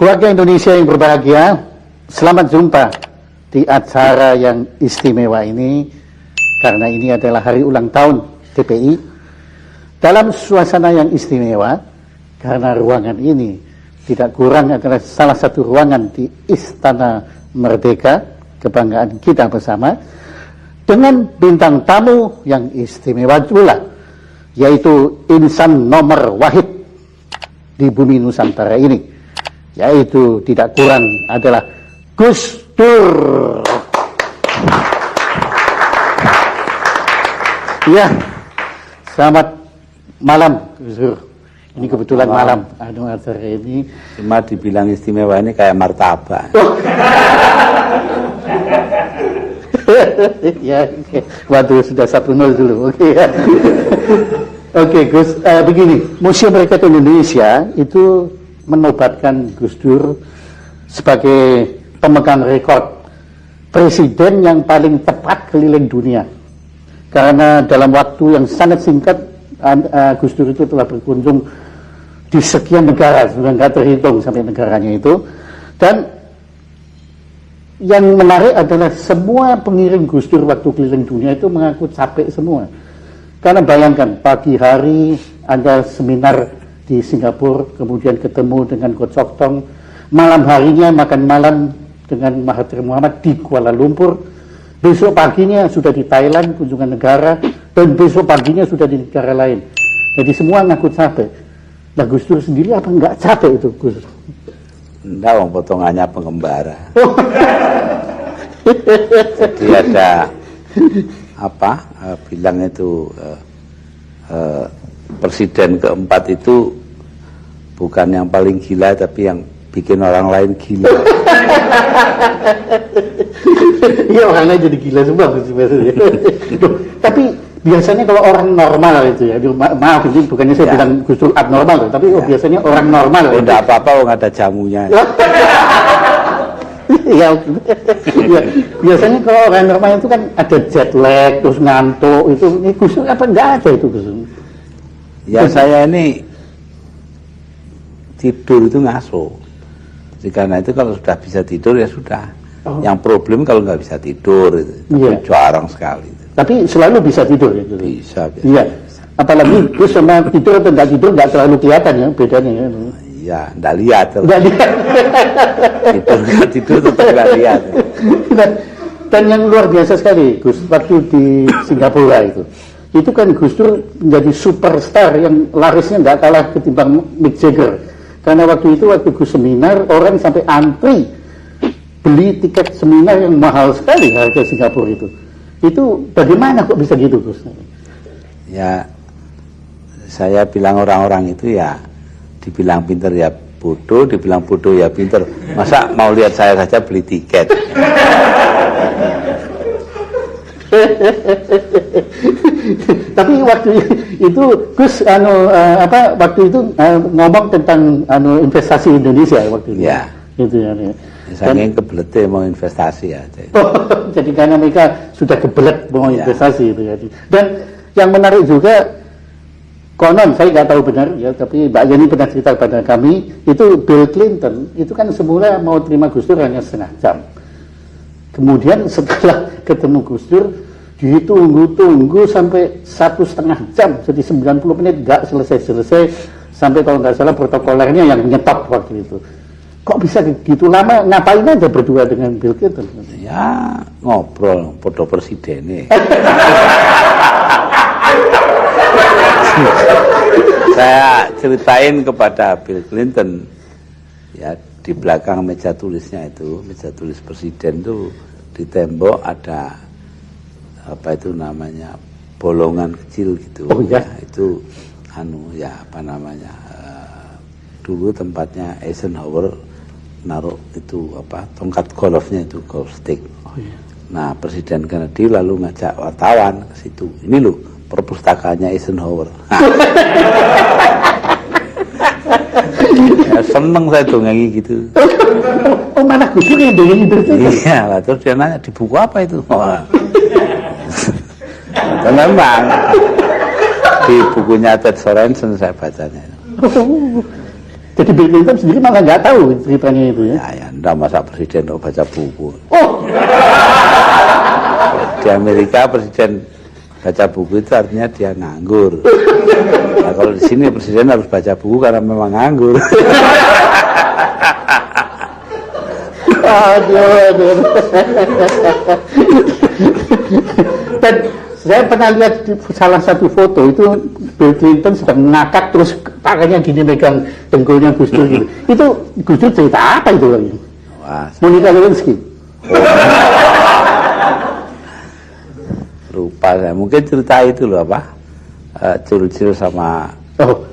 Keluarga Indonesia yang berbahagia, selamat jumpa di acara yang istimewa ini, karena ini adalah hari ulang tahun TPI. Dalam suasana yang istimewa, karena ruangan ini tidak kurang adalah salah satu ruangan di Istana Merdeka, kebanggaan kita bersama, dengan bintang tamu yang istimewa pula, yaitu insan nomor wahid di bumi Nusantara ini, yaitu tidak kurang adalah Gus Dur. Ya, selamat malam Gus Dur. Ini kebetulan malam acara ini. Cuma dibilang istimewa ini kayak martabak. Ya, waduh sudah 1-0 dulu. Oke. Oke, Gus, begini, Museum Republik Indonesia itu menobatkan Gus Dur sebagai pemegang rekor presiden yang paling tepat keliling dunia. Karena dalam waktu yang sangat singkat, Gus Dur itu telah berkunjung di sekian negara, sudah nggak terhitung sampai negaranya itu. Dan yang menarik adalah semua pengiring Gus Dur waktu keliling dunia itu mengaku capek semua. Karena bayangkan, pagi hari ada seminar di Singapura, kemudian ketemu dengan Goh Chok Tong, malam harinya makan malam dengan Mahathir Mohamad di Kuala Lumpur, besok paginya sudah di Thailand, kunjungan negara, dan besok paginya sudah di negara lain. Jadi semua ngaku capek. Nah, Gus Dur sendiri apa enggak capek itu, Gus? Enggak, potongannya pengembara. Jadi ada apa? Bilang itu presiden keempat itu bukan yang paling gila, tapi yang bikin orang lain gila. Iya, orang lain jadi gila semua. Tapi biasanya kalau orang normal itu ya, maaf ini bukannya saya bilang Gus Dur abnormal, tapi biasanya orang normal. Tidak apa-apa, nggak ada jamunya. Ya, biasanya kalau orang normal itu kan ada jet lag, terus ngantuk, itu ini Gus Dur apa enggak ada itu Gus Dur? Ya saya ini tidur itu ngaso. Jadi karena itu kalau sudah bisa tidur ya sudah. Yang problem kalau nggak bisa tidur itu, tapi jarang sekali. Tapi selalu bisa tidur ya? Bisa. Iya. Apalagi Gus sama tidur atau nggak tidur nggak terlalu kelihatan ya bedanya ya. Iya, nggak lihat. Nggak lihat. tidur tetap nggak lihat. Dan yang luar biasa sekali Gus, waktu di Singapura itu kan Gus Dur menjadi superstar yang larisnya nggak kalah ketimbang Mick Jagger. Karena waktu itu waktu Gus seminar, orang sampai antri beli tiket seminar yang mahal sekali harga Singapura itu. Itu bagaimana kok bisa gitu Gus? Ya, saya bilang orang-orang itu ya dibilang pinter ya bodoh, dibilang bodoh ya pinter. Masa mau lihat saya saja beli tiket? Tapi waktu itu Gus waktu itu ngomong tentang investasi Indonesia waktu itu. Ya. Itu ya. Saking kebeletnya mau investasi aja. Jadi karena mereka sudah kebelet mau investasi itu ya. Dan yang menarik juga, konon saya nggak tahu benar ya, tapi Mbak Yeni pernah cerita pada kami, itu Bill Clinton itu kan semula mau terima Gus Dur hanya setengah jam. Kemudian setelah ketemu Gus Dur, ditunggu sampai 1,5 jam, jadi 90 menit nggak selesai, sampai kalau nggak salah protokolernya yang nyetop waktu itu. Kok bisa gitu lama? Ngapain aja berdua dengan Bill Clinton? Ya ngobrol, podo presiden. Saya ceritain kepada Bill Clinton, ya di belakang meja tulisnya itu, meja tulis presiden itu di tembok ada apa itu namanya bolongan kecil gitu. Oh ya, itu dulu tempatnya Eisenhower naruh itu tongkat golfnya itu, golf stick. Oh iya. Nah Presiden Kennedy lalu ngajak wartawan ke situ. Ini loh perpustakaannya Eisenhower. Ya, seneng saya dongengi gitu. Oh mana Gus Dur yang dongengi itu? Iya lah, terus dia nanya di buku apa itu? Dan memang di bukunya Ted Sorensen saya bacanya. Jadi Bill Clinton sendiri malah nggak tahu ceritanya itu ya. Ya, enggak masa presiden kok baca buku. Oh, Di Amerika presiden baca buku itu artinya dia nganggur. Nah, kalau di sini presiden harus baca buku karena memang nganggur. aduh. Dan saya pernah lihat di salah satu foto itu Bill Clinton sedang ngakak terus tangannya gini megang dengkulnya Gus Dur gitu. Itu Gus Dur cerita apa itu lagi? Wah, Monica Lewinsky. lupa saya. Mungkin cerita itu loh apa? Churchill sama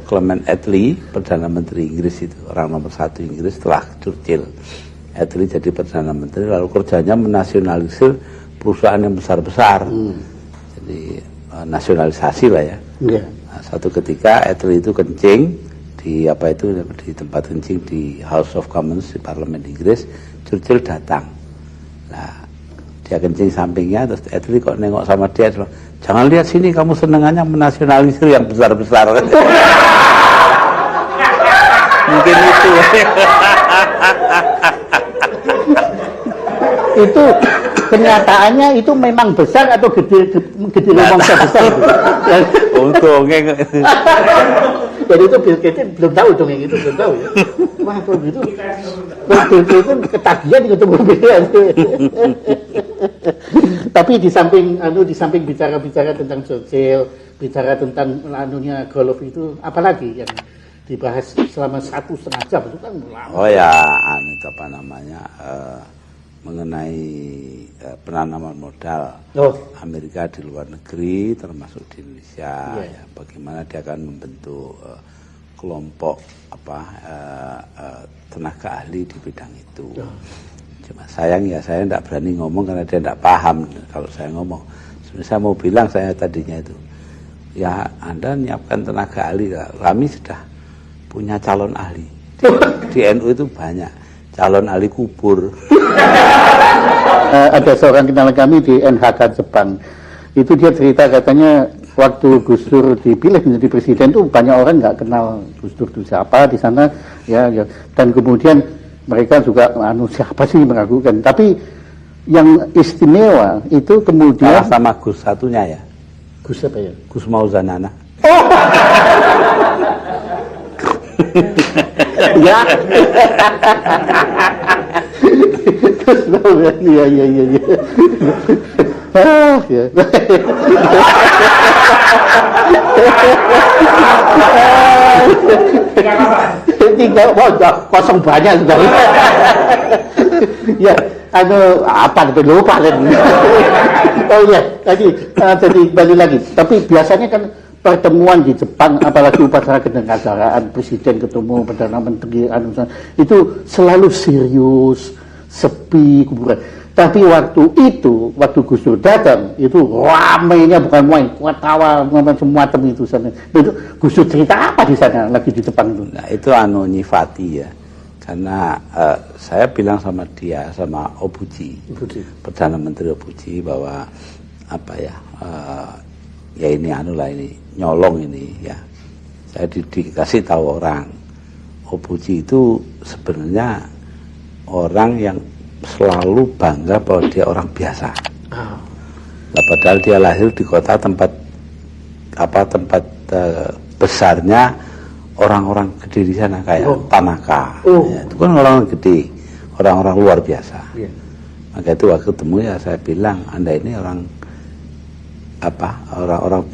Clement Attlee, Perdana Menteri Inggris itu, orang nomor 1 Inggris setelah Churchill. Attlee jadi Perdana Menteri, lalu kerjanya menasionalisir perusahaan yang besar-besar. Jadi nasionalisasi lah ya. Yeah. Nah, satu ketika Attlee itu kencing di di tempat kencing di House of Commons di Parlemen Inggris. Churchill datang. Nah, dia kencing sampingnya, terus Attlee kok nengok sama dia, jangan lihat sini, kamu senengannya menasionalisir yang besar-besar. Mungkin itu. Itu kenyataannya itu memang besar atau gede ngomongnya besar itu. Untungnya. Jadi itu Bill Clinton belum tahu dong yang itu, belum tahu ya. Wah, kalau gitu Bill Clinton ketagihan ketemu Bill. Tapi di samping bicara-bicara tentang Churchill, bicara tentang golf itu, apalagi yang dibahas selama 1,5 jam itu kan lama. Oh ya, itu apa namanya, mengenai penanaman modal Amerika di luar negeri, termasuk di Indonesia. Ya, bagaimana dia akan membentuk kelompok tenaga ahli di bidang itu. Cuma sayang ya, saya tidak berani ngomong karena dia tidak paham. Kalau saya ngomong, sebenarnya saya mau bilang, saya tadinya itu, ya Anda menyiapkan tenaga ahli, kami sudah punya calon ahli. Di NU itu banyak calon ahli kubur. Ada seorang kenalan kami di NHK Jepang, itu dia cerita katanya waktu Gus Dur dipilih menjadi presiden tuh banyak orang nggak kenal Gus Dur itu siapa di sana ya, dan kemudian mereka juga siapa sih meragukan, tapi yang istimewa itu kemudian sama Gus satunya ya, Gus apa ya, Gus Mauzanana. Ya. Terus iya. Ya. Tinggal kosong banyak sudah. Ya, apa lupa kan. Oh iya, jadi balik lagi. Tapi biasanya kan pertemuan di Jepang, apalagi upacara kenegaraan presiden ketemu perdana menteri, itu selalu serius, sepi, kuburan. Tapi waktu Gus Dur datang, itu ramainya bukan main, ketawa semua tem itu sana. Itu Gus Dur cerita apa di sana lagi di Jepang itu? Nah, itu nyifati ya. Karena saya bilang sama dia, sama Obuchi. Perdana Menteri Obuchi, bahwa ya ini ini nyolong ini ya. Saya dikasih tahu orang, Obuchi itu sebenarnya orang yang selalu bangga bahwa dia orang biasa. Nah, padahal dia lahir di kota tempat besarnya orang-orang gede di sana kayak Tanaka. Ya, itu kan orang gede, orang-orang luar biasa. Maka itu waktu ketemu ya saya bilang, Anda ini orang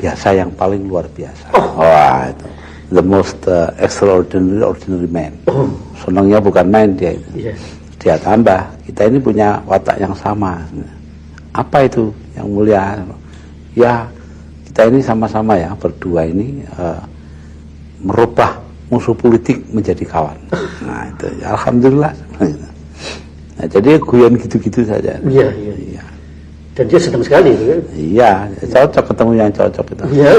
biasa yang paling luar biasa. Wah, itu the most extraordinary man. Senangnya bukan main dia itu. Dia tambah, kita ini punya watak yang sama. Apa itu yang mulia? Ya, kita ini sama-sama ya, berdua ini merubah musuh politik menjadi kawan. Nah itu, ya, alhamdulillah. Nah, jadi guyon gitu-gitu saja. Iya. Dan dia senang sekali itu kan? Iya, cocok ketemu yang cocok itu. Iya.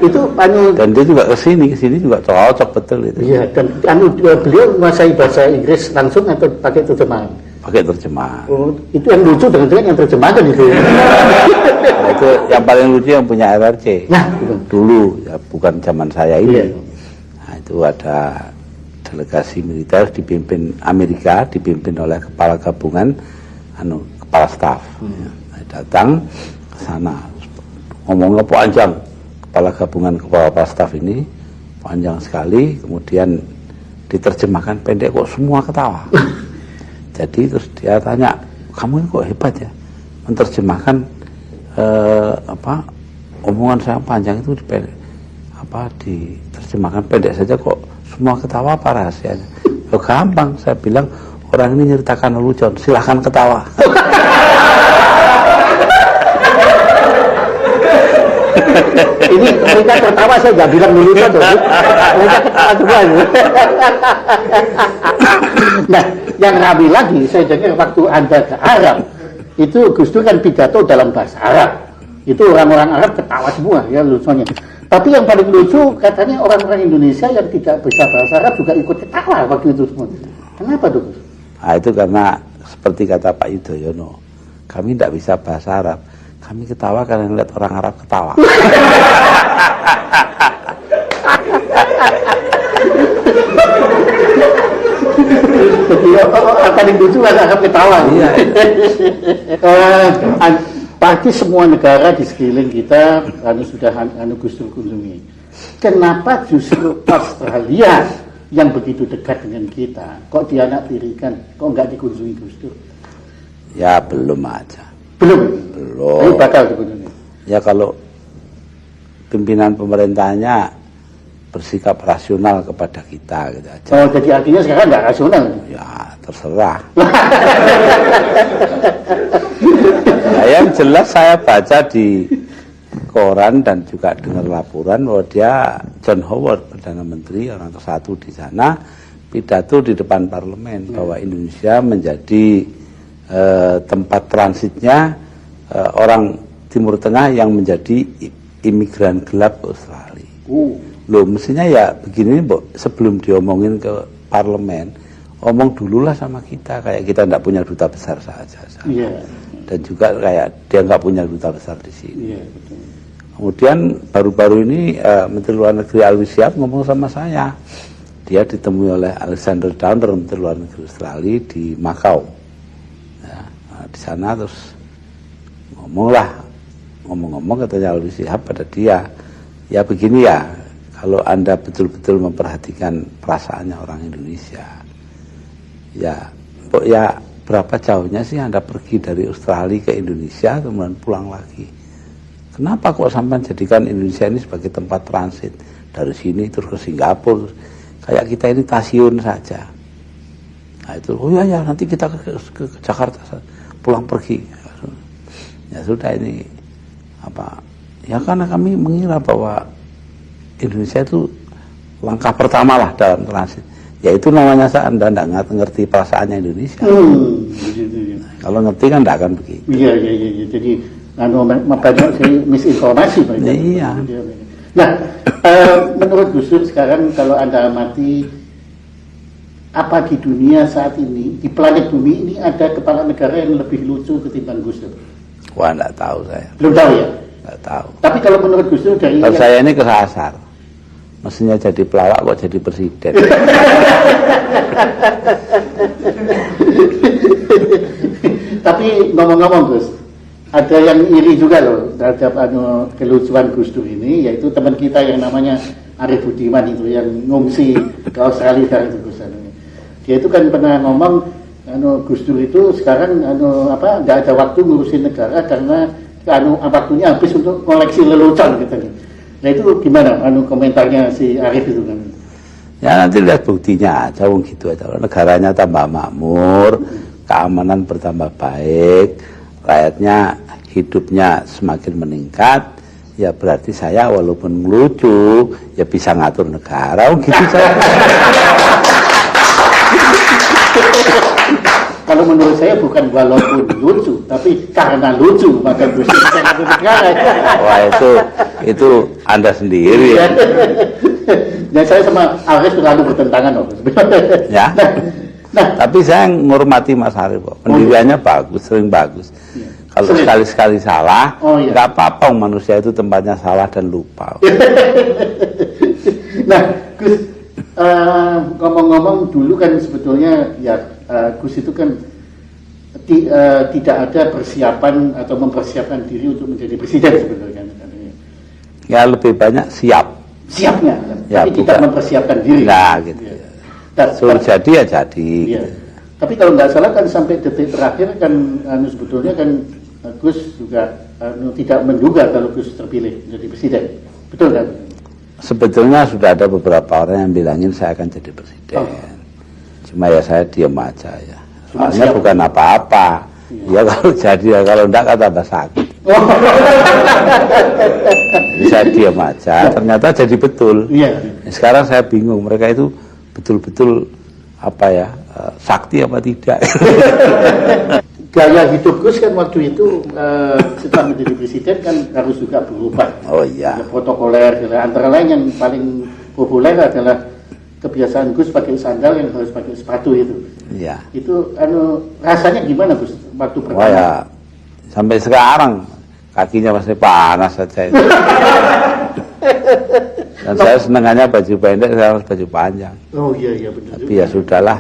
Itu dan dia juga kesini juga cocok betul itu. Iya, dan beliau menguasai bahasa Inggris langsung atau pakai terjemahan? Pakai terjemahan. Oh, itu yang lucu dengan yang terjemahan itu. Nah, itu yang paling lucu yang punya RRC. Nah, dulu ya, bukan zaman saya ini. Nah, itu ada delegasi militer dipimpin Amerika, dipimpin oleh kepala gabungan, kepala staf. Datang ke sana, ngomongnya panjang, kepala gabungan kepala staf ini panjang sekali, kemudian diterjemahkan pendek, kok semua ketawa. Jadi terus dia tanya, kamu ini kok hebat ya, menerjemahkan omongan saya panjang itu diterjemahkan pendek saja kok semua ketawa, apa rahasianya? Loh, gampang, saya bilang orang ini nyeritakan lelucon, silahkan ketawa. Ini mereka tertawa, saya nggak bilang lelucon tuh. Mereka ketawa semua. Nah, yang rapi lagi, saya dengar waktu Anda ke Arab, itu Gus Dur kan pidato dalam bahasa Arab. Itu orang-orang Arab ketawa semua ya lucunya. Tapi yang paling lucu katanya orang-orang Indonesia yang tidak bisa bahasa Arab juga ikut ketawa waktu itu semua. Kenapa tuh? Nah, itu karena seperti kata Pak Yudhoyono, kami tidak bisa bahasa Arab, kami ketawa karena melihat orang Arab ketawa. Jadi paling lucu Arab ketawa. Iya. Pasti semua negara di sekeliling kita sudah Gus Dur kunjungi. Kenapa justru Australia yang begitu dekat dengan kita kok dianaktirikan, kok nggak dikunjungi Gus Dur? Ya belum aja. Belum. Tapi bakal dikunjungi. Ya kalau pimpinan pemerintahnya bersikap rasional kepada kita gitu aja. Oh, jadi artinya sekarang nggak rasional? Ya terserah. Nah, yang jelas saya baca di koran dan juga dengar laporan bahwa dia, John Howard, Perdana Menteri, orang tersatu di sana, pidato di depan parlemen bahwa Indonesia menjadi tempat transitnya orang Timur Tengah yang menjadi imigran gelap ke Australia. Loh, mestinya ya begini, sebelum diomongin ke parlemen, omong dululah sama kita, kayak kita tidak punya duta besar saja. Iya. Dan juga kayak dia nggak punya duta besar di sini. Iya, betul. Kemudian baru-baru ini Menteri Luar Negeri Alwi Siab ngomong sama saya. Dia ditemui oleh Alexander Downer, Menteri Luar Negeri Australia di Macau. Ya, nah, di sana terus ngomong katanya Alwi Siab pada dia, ya begini ya, kalau Anda betul-betul memperhatikan perasaannya orang Indonesia, ya berapa jauhnya sih Anda pergi dari Australia ke Indonesia kemudian pulang lagi? Kenapa kok sampai jadikan Indonesia ini sebagai tempat transit dari sini terus ke Singapura? Kayak kita ini stasiun saja. Nah itu, oh ya nanti kita ke Jakarta pulang pergi. Ya sudah, ini ya karena kami mengira bahwa Indonesia itu langkah pertama lah dalam transit. Ya itu namanya Anda tidak ngerti perasaannya Indonesia. Kalau ngerti kan tidak akan begitu. Iya. Jadi banyak misinformasi. Iya. Nah, menurut Gus Dur sekarang kalau Anda amati apa di dunia saat ini, di planet bumi ini ada kepala negara yang lebih lucu ketimbang Gus Dur? Wah, tidak tahu saya. Belum tahu ya? Tidak tahu. Tapi kalau menurut Gus Dur dari kalau saya ini kesasar. Mestinya jadi pelawak kok jadi presiden. Tapi ngomong-ngomong Gus, ada yang iri juga loh terhadap kelucuan Gus Dur ini, yaitu teman kita yang namanya Arif Budiman itu yang ngungsi ke Australia sekarang itu Gus. Dia itu kan pernah ngomong Gus Dur itu sekarang nggak ada waktu ngurusin negara karena waktunya habis untuk koleksi lelucon gitu. Nah itu gimana komentarnya si Arif itu kan? Ya nanti lihat buktinya aja, gitu aja. Negaranya tambah makmur, keamanan bertambah baik, rakyatnya hidupnya semakin meningkat, ya berarti saya walaupun lucu ya bisa ngatur negara, gitu saya. Kalau menurut saya bukan walaupun lucu, tapi karena lucu maka bisa ngatur negara. Wah itu Anda sendiri. Dan saya sama Arif selalu bertentangan loh. Ya. Nah, tapi saya menghormati Mas Arif kok. Pendiriannya bagus, sering bagus. Ya. Kalau sekali-sekali salah, nggak apa-apa, manusia itu tempatnya salah dan lupa. Nah, Gus, ngomong-ngomong dulu kan sebetulnya ya Gus itu kan tidak ada persiapan atau mempersiapkan diri untuk menjadi presiden sebetulnya. Ya lebih banyak Siapnya, ya, tapi tidak mempersiapkan diri. Nah, gitu. Ya. Suruh jadi ya jadi. Iya. Tapi kalau nggak salah kan sampai detik terakhir kan sebetulnya kan Gus juga tidak menduga kalau Gus terpilih menjadi presiden. Betul kan? Sebetulnya sudah ada beberapa orang yang bilangin saya akan jadi presiden. Cuma ya saya diam aja ya. Soalnya bukan apa-apa. Ya kalau jadi ya, kalau enggak kan tambah sakit. Saya diam aja, ternyata jadi betul. Iya. Sekarang saya bingung, mereka itu betul-betul apa ya, sakti apa tidak. Gaya hidup Gus kan waktu itu setelah menjadi presiden kan harus juga berubah. Oh iya. Ya, protokoler, antara lain yang paling populer adalah kebiasaan Gus pakai sandal yang harus pakai sepatu itu. Iya. Itu rasanya gimana Gus waktu pertama? Wah ya, sampai sekarang kakinya masih panas saja itu. Dan saya senangannya baju pendek, saya harus baju panjang. Oh iya benar. Tapi ya sudahlah,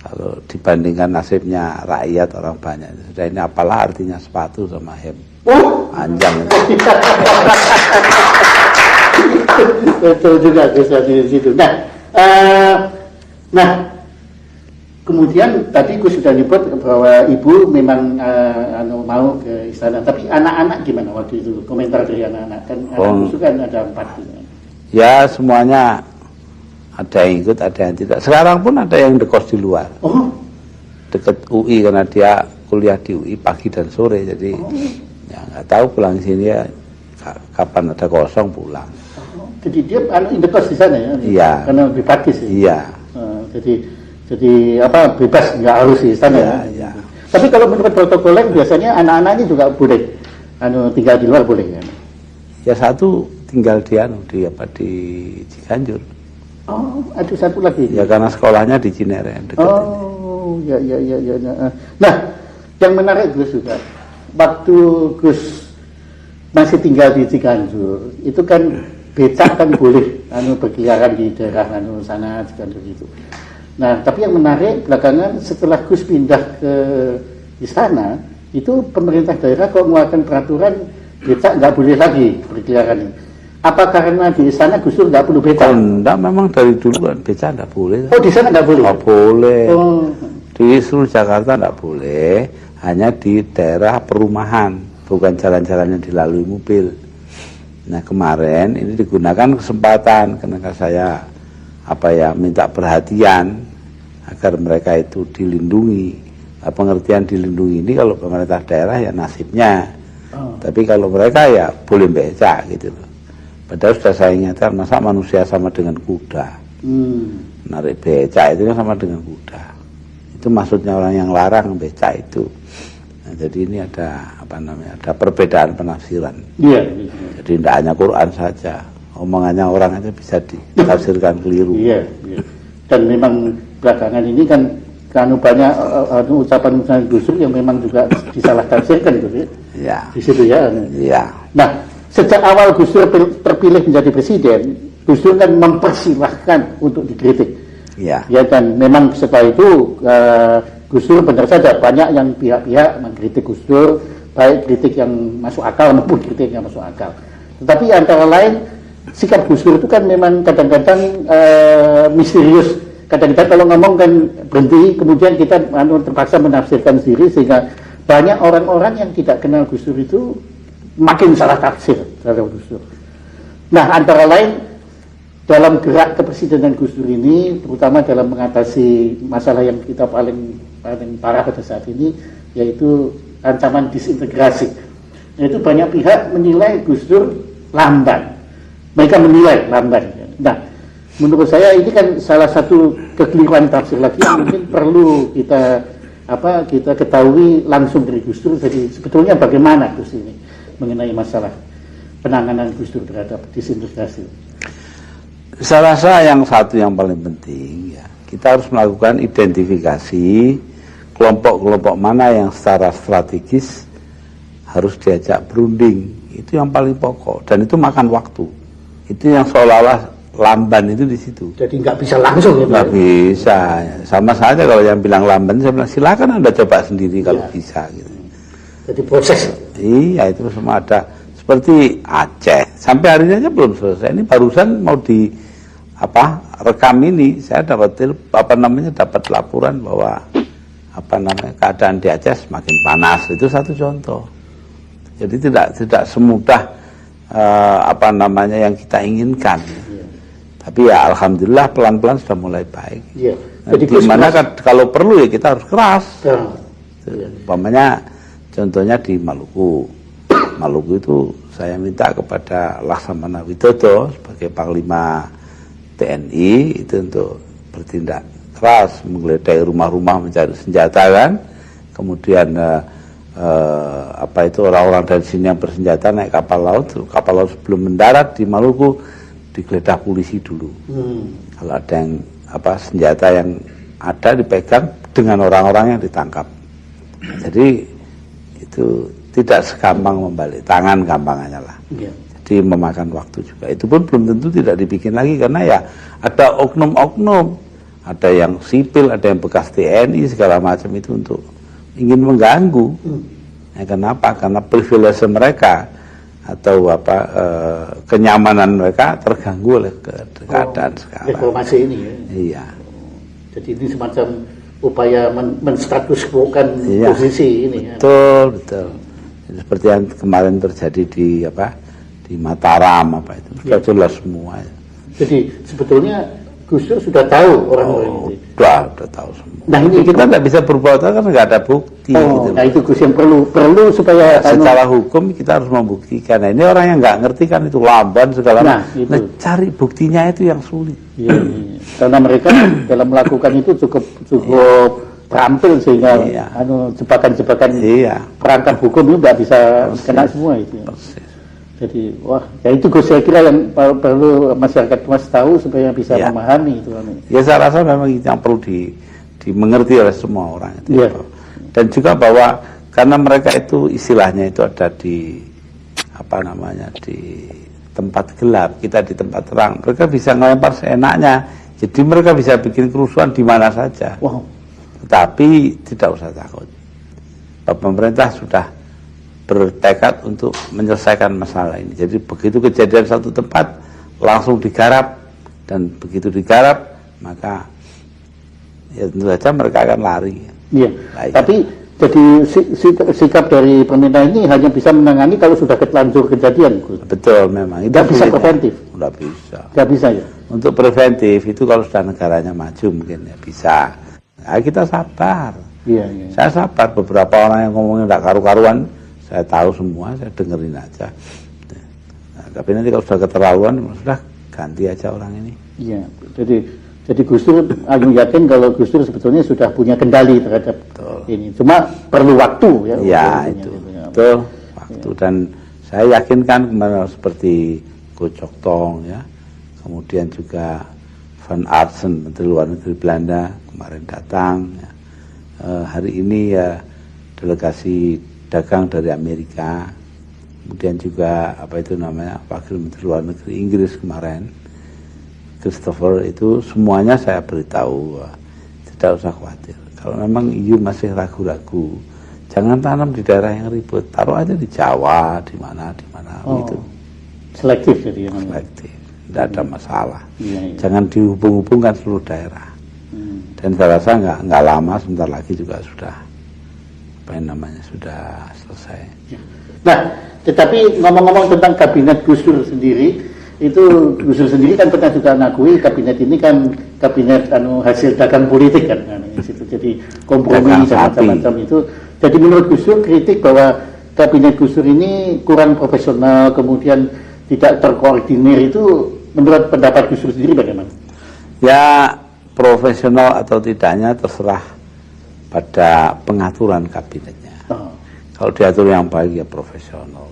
kalau dibandingkan nasibnya rakyat orang banyak, sudah ini apalah artinya sepatu sama hem panjang itu. Betul juga Gus di situ. Nah, kemudian tadi Gus sudah nyebut bahwa ibu memang mau ke istana. Tapi anak-anak gimana waktu itu? Komentar dari anak-anak kan anak Gus kan ada 4. Ya semuanya ada yang ikut, ada yang tidak. Sekarang pun ada yang dekos di luar. Dekat UI karena dia kuliah di UI pagi dan sore. Jadi ya nggak tahu pulang sini ya kapan ada kosong pulang. Jadi dia indekos di sana ya? Iya. Karena lebih praktis ya? Iya. Jadi apa bebas nggak harus di istana ya? Iya. Tapi kalau menurut protokolnya biasanya anak-anak ini juga boleh tinggal di luar boleh kan? Ya satu tinggal di Ciganjur. Oh, ada satu lagi. Ya karena sekolahnya di Cinere. Oh, ya. Nah, yang menarik Gus juga, waktu Gus masih tinggal di Ciganjur, itu kan becak kan boleh berkeliaran di daerah sana Ciganjur itu. Nah, tapi yang menarik belakangan setelah Gus pindah ke istana, itu pemerintah daerah kok mengeluarkan peraturan becak nggak boleh lagi berkeliaran. Apa karena di istana Gus Dur nggak perlu becak? Enggak, memang dari dulu kan becak nggak boleh. Oh, di sana nggak boleh? Nggak boleh. Oh. Di seluruh Jakarta nggak boleh, hanya di daerah perumahan, bukan jalan-jalan yang dilalui mobil. Nah kemarin ini digunakan kesempatan karena saya minta perhatian agar mereka itu dilindungi. Pengertian dilindungi ini kalau pemerintah daerah ya nasibnya. Tapi kalau mereka ya boleh becak gitu loh. Padahal sudah saya ingatkan, masa manusia sama dengan kuda. Narik becak itu sama dengan kuda. Itu maksudnya orang yang larang becak itu. Nah, jadi ini ada ada perbedaan penafsiran. Iya. Jadi tidak hanya Quran saja, omongannya orang aja bisa ditafsirkan keliru. Iya. Dan memang belakangan ini kan banyak ucapan Gus Dur yang memang juga disalah tafsirkan gitu ya. Iya. Di situ ya. Iya. Nah, sejak awal Gus Dur terpilih menjadi presiden, Gus Dur kan mempersilahkan untuk dikritik. Iya. Ya kan, memang setelah itu Gus Dur benar saja banyak yang pihak-pihak mengkritik Gus Dur, baik kritik yang masuk akal maupun kritik yang masuk akal. Tetapi antara lain sikap Gus Dur itu kan memang kadang-kadang misterius. Kadang-kadang kalau ngomong kan berhenti, kemudian kita terpaksa menafsirkan sendiri sehingga banyak orang-orang yang tidak kenal Gus Dur itu makin salah tafsir terhadap Gus Dur. Nah, antara lain dalam gerak kepresidenan Gus Dur ini, terutama dalam mengatasi masalah yang kita paling parah pada saat ini, yaitu ancaman disintegrasi. Yaitu banyak pihak menilai Gus Dur lamban. Mereka menilai lamban. Nah, menurut saya ini kan salah satu kekeliruan tafsir lagi yang mungkin perlu kita ketahui langsung dari Gus Dur. Jadi sebetulnya bagaimana Gus ini mengenai masalah penanganan Gus Dur terhadap disintegrasi? Saya rasa yang satu yang paling penting ya, kita harus melakukan identifikasi kelompok-kelompok mana yang secara strategis harus diajak berunding. Itu yang paling pokok dan itu makan waktu. Itu yang seolah-olah lamban itu di situ. Jadi nggak bisa langsung ya Pak? Nggak bisa. Sama saja kalau yang bilang lamban, saya bilang silakan Anda coba sendiri kalau bisa. Gitu. Jadi proses. Iya, itu semua ada. Seperti Aceh, sampai hari ini aja belum selesai. Ini barusan mau rekam ini, saya dapat laporan bahwa keadaan di Aceh semakin panas. Itu satu contoh. Jadi tidak semudah yang kita inginkan. Tapi ya alhamdulillah pelan-pelan sudah mulai baik. Iya. Jadi dimana kalau perlu ya kita harus keras. Umpamanya contohnya di Maluku. Maluku itu saya minta kepada Laksamana Widodo sebagai Panglima TNI itu untuk bertindak keras, menggeledah rumah-rumah mencari senjata kan. Kemudian orang-orang dari sini yang bersenjata naik kapal laut sebelum mendarat di Maluku digeledah polisi dulu. Kalau ada yang senjata yang ada dipegang dengan orang-orang yang ditangkap. Jadi itu tidak segampang membalik tangan gampangnya lah. Jadi memakan waktu juga. Itu pun belum tentu tidak dibikin lagi karena ya ada oknum-oknum, ada yang sipil, ada yang bekas TNI segala macam itu untuk ingin mengganggu. Ya, kenapa? Karena privilege mereka atau kenyamanan mereka terganggu oleh keadaan sekarang. Reformasi ini ya. Iya. Jadi ini semacam upaya menstatus quo-kan posisi ini. Betul. Seperti yang kemarin terjadi di Mataram itu sudah jelas semua. Jadi sebetulnya Gus Dur sudah tahu orang-orang itu. Sudah tahu semua. Nah ini kita tidak bisa berbuat karena nggak ada bukti. Gitu. Nah itu Gus yang perlu supaya secara hukum kita harus membuktikan. Nah, ini orang yang nggak ngerti kan itu lamban segala macam. Nah, cari buktinya itu yang sulit. Iya. Karena mereka dalam melakukan itu cukup terampil sehingga jebakan-jebakan perangkat hukum itu nggak bisa kena semua itu. Jadi ya itu Gus saya kira yang perlu masyarakat Mas tahu supaya bisa memahami itu. Ya saya rasa memang itu yang perlu dimengerti oleh semua orang itu. Dan juga bahwa karena mereka itu istilahnya itu ada di di tempat gelap, kita di tempat terang. Mereka bisa ngelempar seenaknya. Jadi mereka bisa bikin kerusuhan di mana saja. Tetapi tidak usah takut. Pemerintah sudah bertekad untuk menyelesaikan masalah ini. Jadi begitu kejadian satu tempat langsung digarap, dan begitu digarap maka ya tentu saja mereka akan lari. Iya. Tapi jadi sikap dari pemerintah ini hanya bisa menangani kalau sudah terlanjur kejadian. Betul memang. Tidak bisa preventif. Tidak bisa. Tidak bisa ya. Untuk preventif itu kalau sudah negaranya maju mungkin ya bisa. Nah, kita sabar. Iya. Saya sabar. Beberapa orang yang ngomongnya tidak karu-karuan, saya tahu semua, saya dengerin aja. Nah, tapi nanti kalau sudah keterlaluan, sudah ganti aja orang ini. Iya. Jadi Gus Dur yakin kalau Gus Dur sebetulnya sudah punya kendali terhadap ini. Cuma perlu waktu ya. Iya itu. Betul. Waktu dan saya yakinkan kemarin seperti Go Chok Tong ya. Kemudian juga Van Artsen, Menteri Luar Negeri Belanda kemarin datang. Ya. Hari ini ya delegasi dagang dari Amerika. Kemudian juga Wakil Menteri Luar Negeri Inggris kemarin, Christopher, itu semuanya saya beritahu, tidak usah khawatir. Kalau memang EU masih ragu-ragu, jangan tanam di daerah yang ribut, taruh aja di Jawa, di mana gitu. Selektif jadi. Selektif. Tidak ada masalah. Jangan dihubung-hubungkan seluruh daerah. Dan saya rasa nggak lama, sebentar lagi juga sudah sudah selesai. Nah, tetapi ngomong-ngomong tentang kabinet Gus Dur sendiri, itu Gus Dur sendiri kan pernah juga mengakui kabinet ini kan kabinet hasil dagang politik kan, jadi kompromi dan macam-macam itu. Jadi menurut Gus Dur kritik bahwa kabinet Gus Dur ini kurang profesional, kemudian tidak terkoordinir, itu menurut pendapat Gus Dur sendiri bagaimana? Ya, profesional atau tidaknya terserah pada pengaturan kabinetnya. Kalau diatur yang baik ya profesional.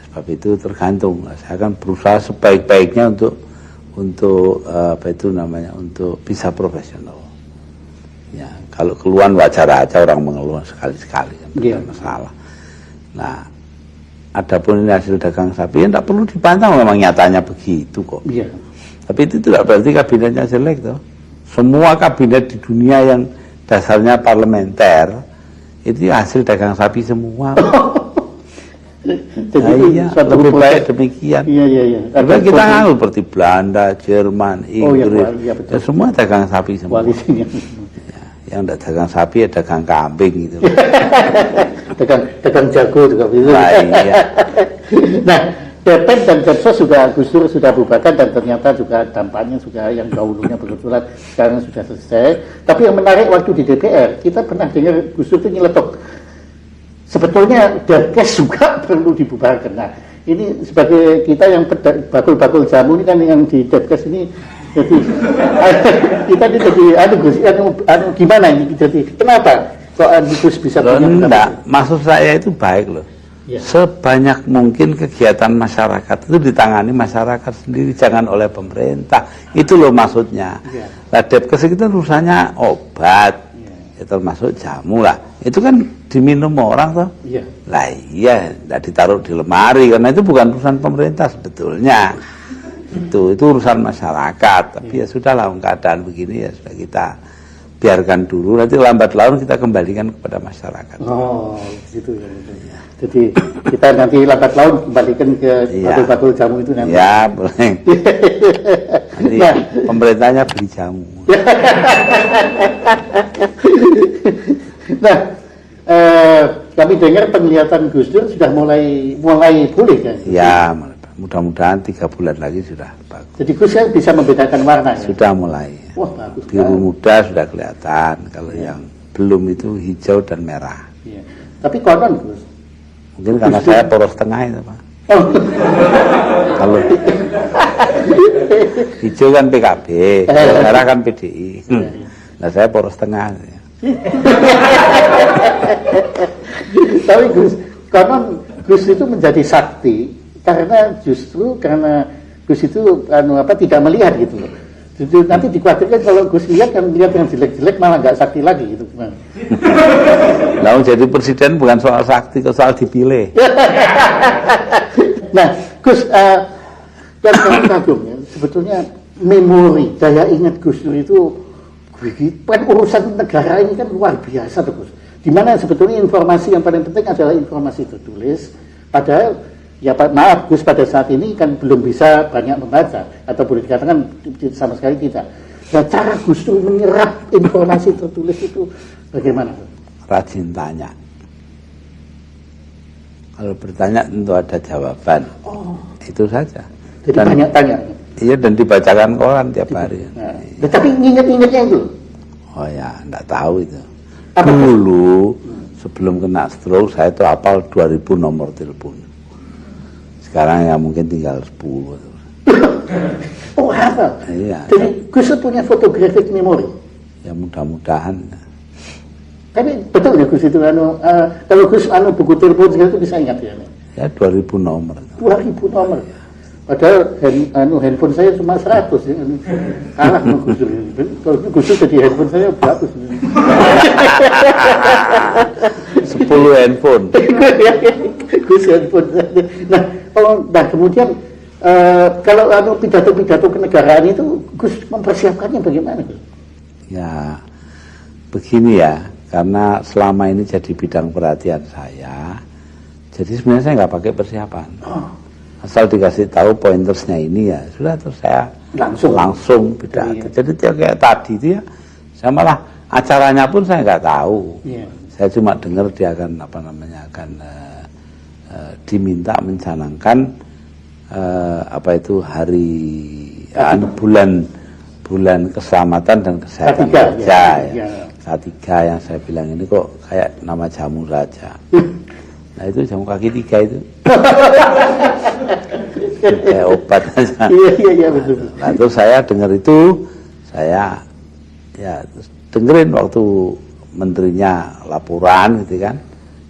Sebab itu tergantung. Saya akan berusaha sebaik-baiknya untuk untuk bisa profesional. Ya, kalau keluhan wajar aja orang mengeluh sekali-sekali, tidak masalah. Nah, adapun ini hasil dagang sapi, ya tidak perlu dipantang, memang nyatanya begitu kok. Tapi itu tidak berarti kabinetnya jelek toh. Semua kabinet di dunia yang dasarnya parlementer itu hasil dagang sapi semua. Jadi iya, lebih baik demikian. Iya. Karena kita nganggur seperti Belanda, Jerman, Inggris, betul. ya semua dagang sapi semua. Koalisinya. Ya, yang tidak dagang sapi ya dagang kambing gitu. Dagang jago juga bisa. Nah, iya. Nah, DPN dan Demsos juga Gus Dur sudah bubarkan dan ternyata juga dampaknya juga yang dahulunya berkecuali sekarang sudah selesai. Tapi yang menarik waktu di DPR kita pernah dengar Gus Dur itu nyeletuk. Sebetulnya Depkes juga perlu dibubarkan. Nah, ini sebagai kita yang bakul-bakul jamu ini kan yang di Depkes ini jadi kita ini jadi gimana ini jadi kenapa kok Gus bisa punya enggak, maksud saya itu baik loh. Ya. Sebanyak mungkin kegiatan masyarakat itu ditangani masyarakat sendiri, jangan oleh pemerintah. Itu loh maksudnya. Ya. Nah, Depkes itu urusannya obat, ya, termasuk jamu lah. Itu kan diminum orang toh. Iya. Lah iya, tidak ditaruh di lemari karena itu bukan urusan pemerintah sebetulnya. Itu urusan masyarakat. Tapi ya sudahlah, keadaan begini ya sudah kita biarkan dulu. Nanti lambat laun kita kembalikan kepada masyarakat. Oh, gitu ya. Jadi kita nanti lambat laun kembalikan ke bakul-bakul jamu itu nanti. Ya, boleh. Nanti Nah, pemerintahnya beli jamu. Nah, kami dengar penglihatan Gus Dur sudah mulai pulih kan? Ya, mudah-mudahan 3 bulan lagi sudah bagus. Jadi Gus kan bisa membedakan warna ya? Sudah mulai. Wah, bagus. Biru muda sudah kelihatan. Kalau yang belum itu hijau dan merah. Iya. Tapi konon Gus. Mungkin karena saya poros tengah itu Pak. Oh. Kalau hijau kan PKB, kalau merah kan PDI. Nah saya poros tengah. Tapi Gus, konon Gus itu menjadi sakti karena Gus itu tidak melihat gitu loh. Jadi nanti dikhawatirkan kalau Gus lihat yang jelek-jelek malah nggak sakti lagi gitu gimana? Nah, jadi presiden bukan soal sakti, soal dipilih. Nah, Gus, yang kami kagum ya, sebetulnya memori, daya ingat Gus Dur itu kan urusan negara ini kan luar biasa tuh Gus. Dimana sebetulnya informasi yang paling penting adalah informasi tertulis, padahal ya maaf Gus pada saat ini kan belum bisa banyak membaca atau boleh dikatakan sama sekali tidak. Nah, cara Gus Dur menyerap informasi tertulis itu bagaimana? Rajin tanya. Kalau bertanya tentu ada jawaban. Oh. Itu saja. Jadi banyak tanya. Iya, dan dibacakan koran tiap hari. Nah, tapi ingat-ingatnya itu. Oh ya, enggak tahu itu. Apa? Dulu sebelum kena stroke saya itu hafal 2000 nomor telepon. Sekarang ya mungkin tinggal 10. Oh, hafal. Iya. Jadi Gus punya photographic memory. Ya mudah-mudahan. Tapi betul ya Gus itu kalau Gus buku telepon segala itu bisa ingat ya. Ya 2000 nomor. 2000 nomor. Padahal handphone saya cuma 100 ya. Kalah sama Gus Dur. Kalau Gus Dur jadi handphone saya bagus. 10 handphone. Gus handphone. Nah, kemudian kalau pidato-pidato kenegaraan itu Gus mempersiapkannya bagaimana? Ya begini ya, karena selama ini jadi bidang perhatian saya, jadi sebenarnya saya nggak pakai persiapan. Asal dikasih tahu pointersnya ini ya sudah, terus saya langsung pidato. Iya. Jadi kayak tadi itu ya, saya malah acaranya pun saya nggak tahu. Iya. Saya cuma dengar dia akan diminta mencanangkan hari bulan keselamatan dan kesehatan kerja ya. K3 yang saya bilang ini kok kayak nama jamu saja. Nah itu jamu kaki 3 itu. Kayak obat aja. Iya betul. Nah terus saya dengar itu, saya ya terus dengerin waktu menterinya laporan gitu kan.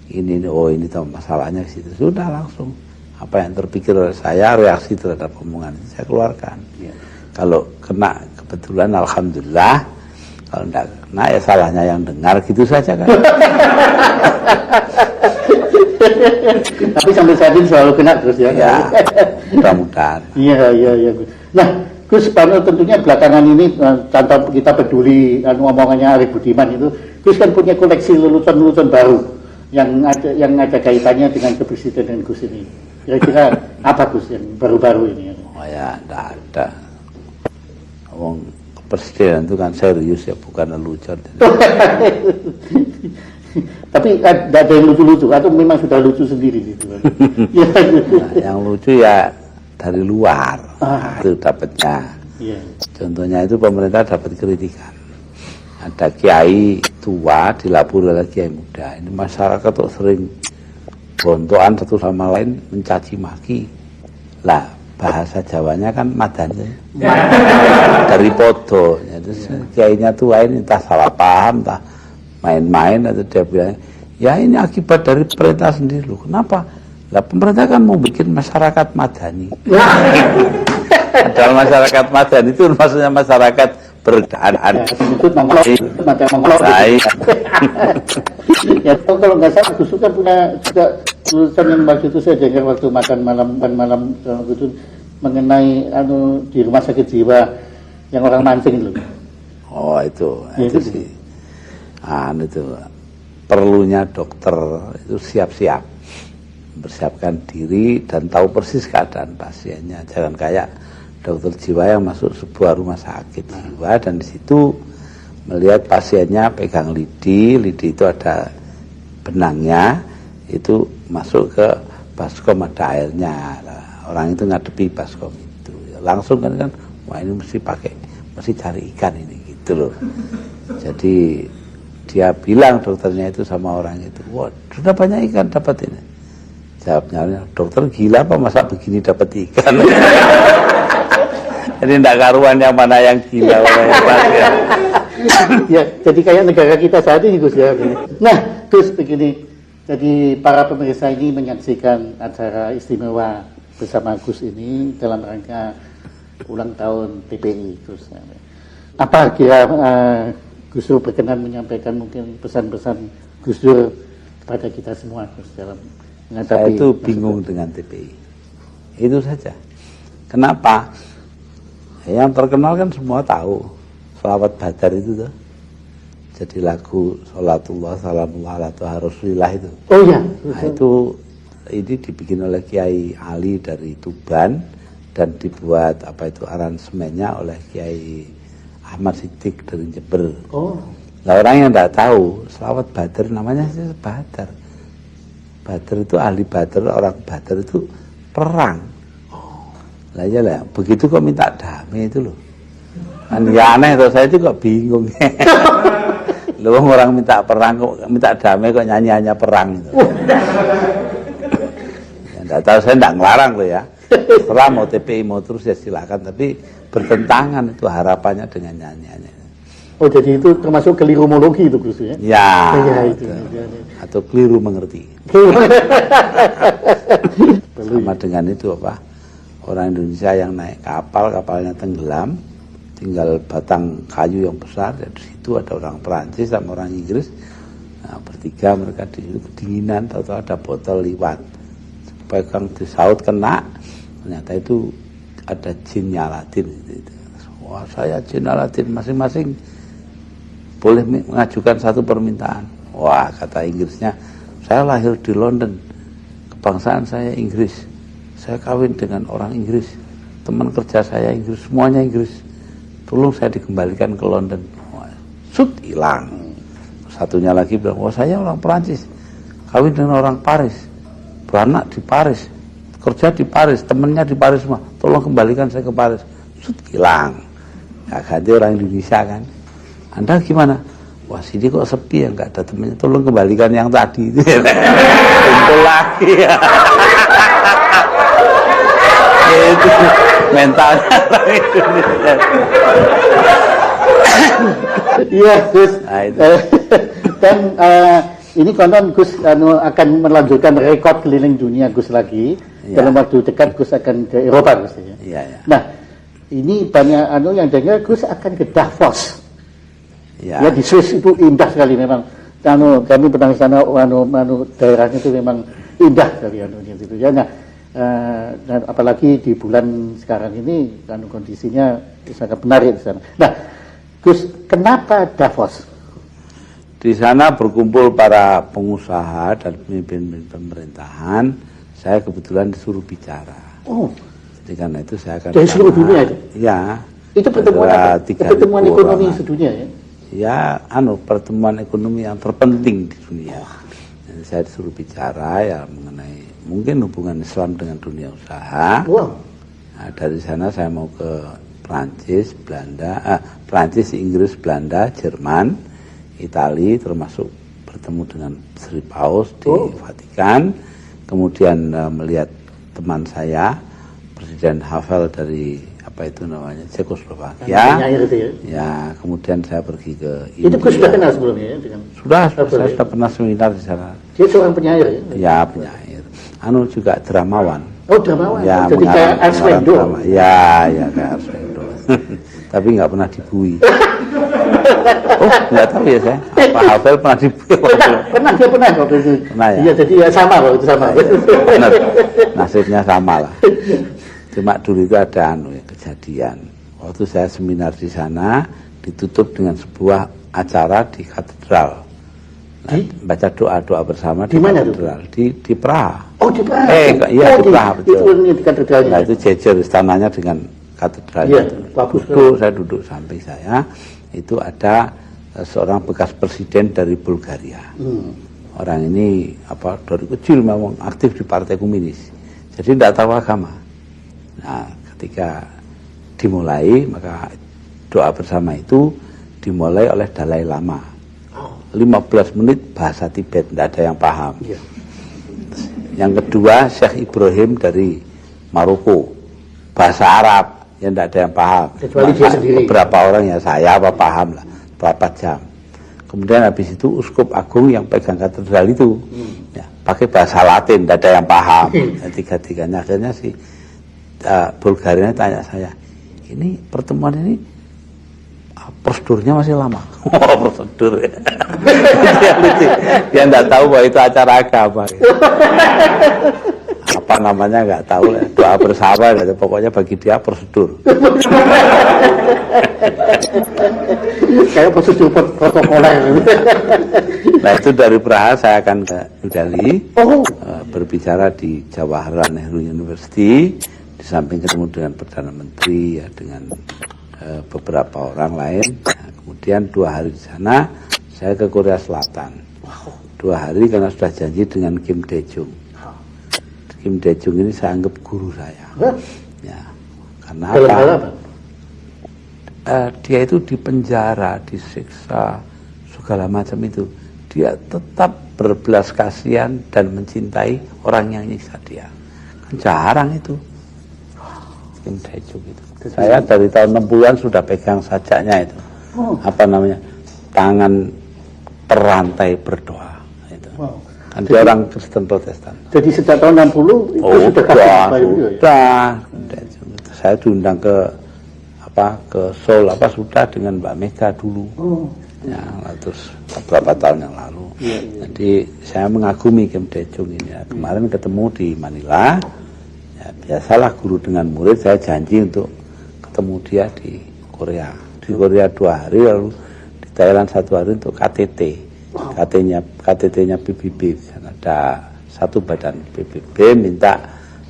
Ini tahu masalahnya ke situ. Sudah langsung apa yang terpikir oleh saya, reaksi terhadap omongan itu saya keluarkan. Ya. Kalau kena kebetulan alhamdulillah, kalau enggak kena ya salahnya yang dengar, gitu saja kan. Tapi sampai saat ini selalu kena terus ya. Ya, mudah-mudahan. Iya. Nah, Gus, tentunya belakangan ini contoh kita peduli omongannya Arif Budiman itu, Gus kan punya koleksi lelucon-lelucon baru yang ada kaitannya dengan kepresidenan Gus ini. Kira-kira apa Gus yang baru-baru ini? Oh ya, enggak ada. Wong presiden itu kan serius ya, bukan lelucon. Tapi ada yang lucu-lucu atau memang sudah lucu sendiri gitu? Nah, yang lucu ya dari luar itu dapatnya. Yeah. Contohnya itu pemerintah dapat kritikan. Ada kiai tua dilapor oleh kiai muda. Ini masyarakat tuh sering bontokan satu sama lain mencaci maki. Lah bahasa Jawanya kan madani. Dari podo. Jadi kiainya tua ini entah salah paham, entah main-main atau dia bilang, ya ini akibat dari pemerintah sendiri loh. Kenapa? Lah pemerintah kan mau bikin masyarakat madani. Padahal masyarakat madani itu maksudnya masyarakat berkeadaan. Ya kalau nggak salah Gus kan punya juga tulisan yang waktu itu saya dengar waktu makan malam itu mengenai di rumah sakit jiwa yang orang mancing itu. Oh itu sih. Itu perlunya dokter itu siap-siap. Mempersiapkan diri dan tahu persis keadaan pasiennya. Jangan kayak dokter jiwa yang masuk sebuah rumah sakit jiwa dan di situ melihat pasiennya pegang lidi itu ada benangnya, itu masuk ke baskom ada airnya. Orang itu ngadepi baskom itu. Langsung kan wah ini mesti cari ikan ini gitu loh. Jadi dia bilang dokternya itu sama orang itu, wah sudah banyak ikan dapat ini. Jawabnya, dokter gila apa masa begini dapat ikan? Ini tidak karuan yang mana yang gila, mana yang pasir. Ya, jadi kayak negara kita saat ini Gus ya. Nah, Gus begini, jadi para pemirsa ini menyaksikan acara istimewa bersama Gus ini dalam rangka ulang tahun TPI Gus. Apa kira Gus Dur berkenan menyampaikan mungkin pesan-pesan Gus Dur kepada kita semua Gus dalam saya itu bingung dengan TPI. Itu saja. Kenapa? Yang terkenal kan semua tahu. Sholawat Badar itu tuh. Jadi lagu Sholatullah Salamullah ala Tuhan Rasulillah itu. Oh iya. Nah, itu ini dibikin oleh Kiai Ali dari Tuban dan dibuat aransemennya oleh Kiai Ahmad Siddiq dari Jember. Oh. Nah, orang yang tidak tahu Sholawat Badar namanya sih Badar. Badar itu ahli Badar, orang Badar itu perang. Lah ya lah, begitu kok minta damai itu loh. Kan ya aneh tuh, saya itu kok bingung. Loh orang minta perang kok minta damai kok nyanyi hanya perang itu. Ya, enggak tahu, saya enggak ngelarang loh ya. Setelah mau TPI mau terus ya silakan, tapi bertentangan itu harapannya dengan nyanyiannya. Oh jadi itu termasuk kelirumologi itu Gus ya? Ya, itu. Atau keliru mengerti. Sama dengan itu apa? Orang Indonesia yang naik kapal, kapalnya tenggelam, tinggal batang kayu yang besar, dan di situ ada orang Perancis sama orang Inggris. Nah, bertiga mereka di situ kedinginan, tahu-tahu ada botol liwat. Pegang di saut kena, ternyata itu ada jinnya Aladin. Gitu. Wah saya jin Aladin, masing-masing boleh mengajukan satu permintaan. Wah kata Inggrisnya, saya lahir di London, kebangsaan saya Inggris, saya kawin dengan orang Inggris, teman kerja saya Inggris, semuanya Inggris, tolong saya dikembalikan ke London. Wah, hilang. Satunya lagi bilang, oh saya orang Perancis, kawin dengan orang Paris, beranak di Paris, kerja di Paris, temennya di Paris semua, tolong kembalikan saya ke Paris. Hilang. Nah, ganti orang Indonesia kan. Anda gimana? Wah sini kok sepi ya, nggak ada temennya, tolong kembalikan yang tadi. Kumpul lagi ya. Itu mentalnya orang Indonesia. Iya Gus. Nah, itu. Dan ini konon Gus akan melanjutkan rekor keliling dunia Gus lagi. Ya. Dalam waktu dekat Gus akan ke Eropa Gus ya. Iya, ya. Nah ini banyak yang dengar Gus akan ke Davos. Ya di Swiss itu indah sekali memang. Kami pernah ke sana, daerahnya itu memang indah sekali gitu ya. Nah, Dan apalagi di bulan sekarang ini kan kondisinya sangat menarik di sana. Nah, Gus, kenapa Davos? Di sana berkumpul para pengusaha dan pemimpin pemerintahan. Saya kebetulan disuruh bicara. Oh, jadi karena itu saya akan dari seluruh dunia itu? Ya. Itu pertemuan ekonomi sedunia ya? Ya, pertemuan ekonomi yang terpenting di dunia. Jadi saya disuruh bicara ya mengenai mungkin hubungan Islam dengan dunia usaha. Wow. Nah, dari sana saya mau ke Prancis, Prancis, Inggris, Belanda, Jerman, Italia, termasuk bertemu dengan Sri Paus di Vatikan. Kemudian melihat teman saya, Presiden Havel dari Cekoslovakia. Ya, kemudian saya pergi ke India. Itu Gus sudah kenal sebelumnya ya dengan? Saya sudah pernah seminar di sana. Dia seorang penyair ya? Ya, penyair. Juga dramawan. Oh, dramawan. Ya, jadi kayak Arswendo. Ya, kayak Arswendo. Tapi nggak pernah dibui. Oh, nggak tahu ya saya. Apa Havel pernah dibui? Pernah kok itu. Pernah ya. Iya, jadi ya sama kok itu sama. Benar. Nasibnya sama lah. Cuma dulu itu ada kejadian. Waktu saya seminar di sana ditutup dengan sebuah acara di katedral. Nah, baca doa-doa bersama di katedral di Praha. Oh, di Praha. Iya, di Praha betul. Itu di katedralnya. Nah, itu jejer istananya dengan katedral. Iya, bagus. Saya duduk samping saya itu ada seorang bekas presiden dari Bulgaria. Orang ini dari kecil memang aktif di Partai Komunis. Jadi tidak tahu agama. Nah, ketika dimulai, maka doa bersama itu dimulai oleh Dalai Lama. 15 menit bahasa Tibet, tidak ada yang paham. Yeah. Yang kedua, Syekh Ibrahim dari Maroko, bahasa Arab, yang tidak ada yang paham. Kecuali dia sendiri. Beberapa orang ya saya paham lah, berapa jam. Kemudian habis itu Uskup Agung yang pegang katedral itu, ya, pakai bahasa Latin, tidak ada yang paham. Tiga-tiganya akhirnya Bulgaria tanya saya, ini pertemuan ini prosedurnya masih lama. Prosedur ya. Dia tidak tahu bahwa itu acara agama. Apa namanya nggak tahu, doa bersama, pokoknya bagi dia prosedur. Kayak prosedur protokoler. Nah, itu dari Praha saya akan ke New Delhi, berbicara di Jawaharlal Nehru University. Di samping ketemu dengan Perdana Menteri, ya, dengan beberapa orang lain. Nah, kemudian 2 hari di sana, saya ke Korea Selatan. 2 hari karena sudah janji dengan Kim Dae-jung. Kim Dae-jung ini saya anggap guru saya. Ya, karena apa? Dia itu dipenjara, disiksa, segala macam itu. Dia tetap berbelas kasihan dan mencintai orang yang nyiksa dia. Kan jarang itu. Kim Dae-jung itu. Saya dari tahun 60-an sudah pegang sajaknya itu. Tangan perantai berdoa itu. Kan dia orang Kristen Protestan. Jadi sejak tahun 60 itu sudah. Saya diundang ke Seoul sudah dengan Mbak Mega dulu. Ya, terus beberapa tahun yang lalu. Jadi saya mengagumi Kim Dae-jung ini. Ya, kemarin ketemu di Manila. Ya, biasalah guru dengan murid, saya janji untuk ketemu dia di Korea. Di Korea 2 hari, lalu di Thailand 1 hari untuk KTT. KTT-nya PBB. Ada satu badan PBB minta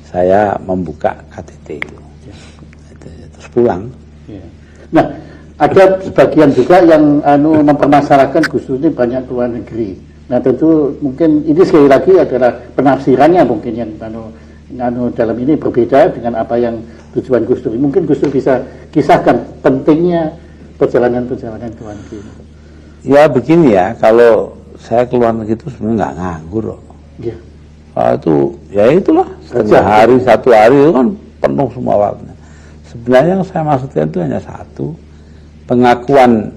saya membuka KTT itu. Terus pulang. Nah, ada sebagian juga yang mempermasalahkan Gus Dur ini banyak ke luar negeri. Nah, tentu mungkin ini sekali lagi adalah penafsirannya mungkin yang dalam ini berbeda dengan apa yang tujuan Gus Dur. Mungkin Gus Dur bisa kisahkan pentingnya perjalanan-perjalanan ke luar negeri. Ya begini ya, kalau saya ke luar negeri itu sebenarnya nggak nganggur kok. Ya. Itu ya itulah, setengah hari, 1 hari itu kan penuh semua waktunya. Sebenarnya yang saya maksudkan itu hanya satu, pengakuan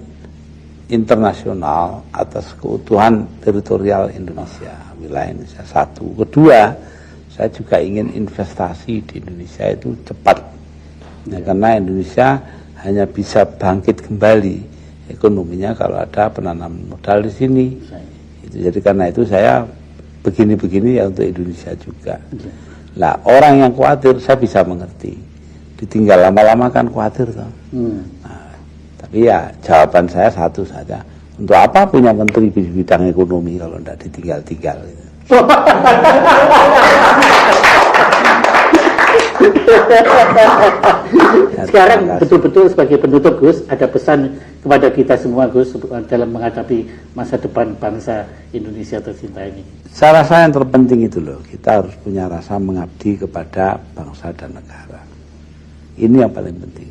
internasional atas keutuhan teritorial Indonesia, wilayah Indonesia. 1. Kedua, saya juga ingin investasi di Indonesia itu cepat. Ya, karena Indonesia hanya bisa bangkit kembali ekonominya kalau ada penanaman modal di sini. Jadi karena itu saya begini-begini ya untuk Indonesia juga. Lah orang yang khawatir saya bisa mengerti. Ditinggal lama-lama kan khawatir toh. Nah, tapi ya jawaban saya satu saja. Untuk apa punya menteri di bidang ekonomi kalau tidak ditinggal-tinggal gitu. Sekarang betul-betul sebagai penutup Gus, ada pesan kepada kita semua Gus dalam menghadapi masa depan bangsa Indonesia tercinta ini. Saya rasa yang terpenting itu loh, kita harus punya rasa mengabdi kepada bangsa dan negara. Ini yang paling penting.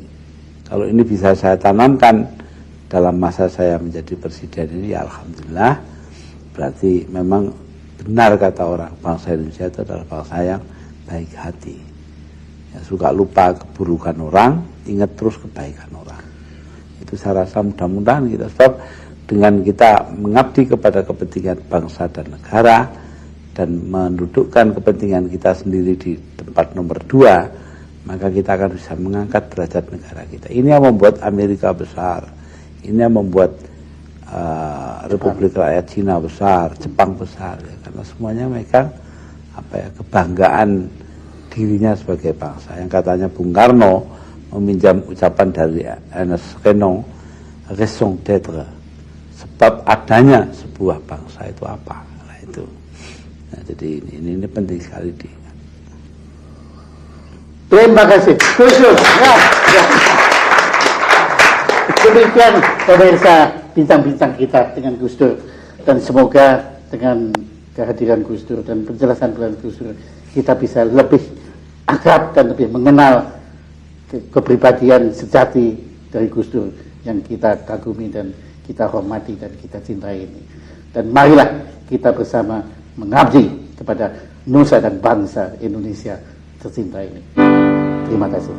Kalau ini bisa saya tanamkan dalam masa saya menjadi presiden ini, ya alhamdulillah, berarti memang benar kata orang, bangsa Indonesia itu adalah bangsa yang baik hati. Ya, suka lupa keburukan orang, ingat terus kebaikan orang. Itu saya rasa mudah-mudahan kita, sebab dengan kita mengabdi kepada kepentingan bangsa dan negara dan mendudukkan kepentingan kita sendiri di tempat nomor 2, maka kita akan bisa mengangkat derajat negara kita. Ini yang membuat Amerika besar, ini yang membuat Republik Rakyat Cina besar, Jepang besar, ya, karena semuanya mereka kebanggaan dirinya sebagai bangsa. Yang katanya Bung Karno meminjam ucapan dari Ernest Renan, raison d'être, sebab adanya sebuah bangsa itu apa? Nah itu. Nah, jadi ini penting sekali diingat. Terima kasih. Khusus. Ya. Demikian pemirsa bincang-bincang kita dengan Gus Dur, dan semoga dengan kehadiran Gus Dur dan penjelasan Gus Dur kita bisa lebih akrab dan lebih mengenal kepribadian sejati dari Gus Dur yang kita kagumi dan kita hormati dan kita cintai ini. Dan marilah kita bersama mengabdi kepada nusa dan bangsa Indonesia tercinta ini. Terima kasih.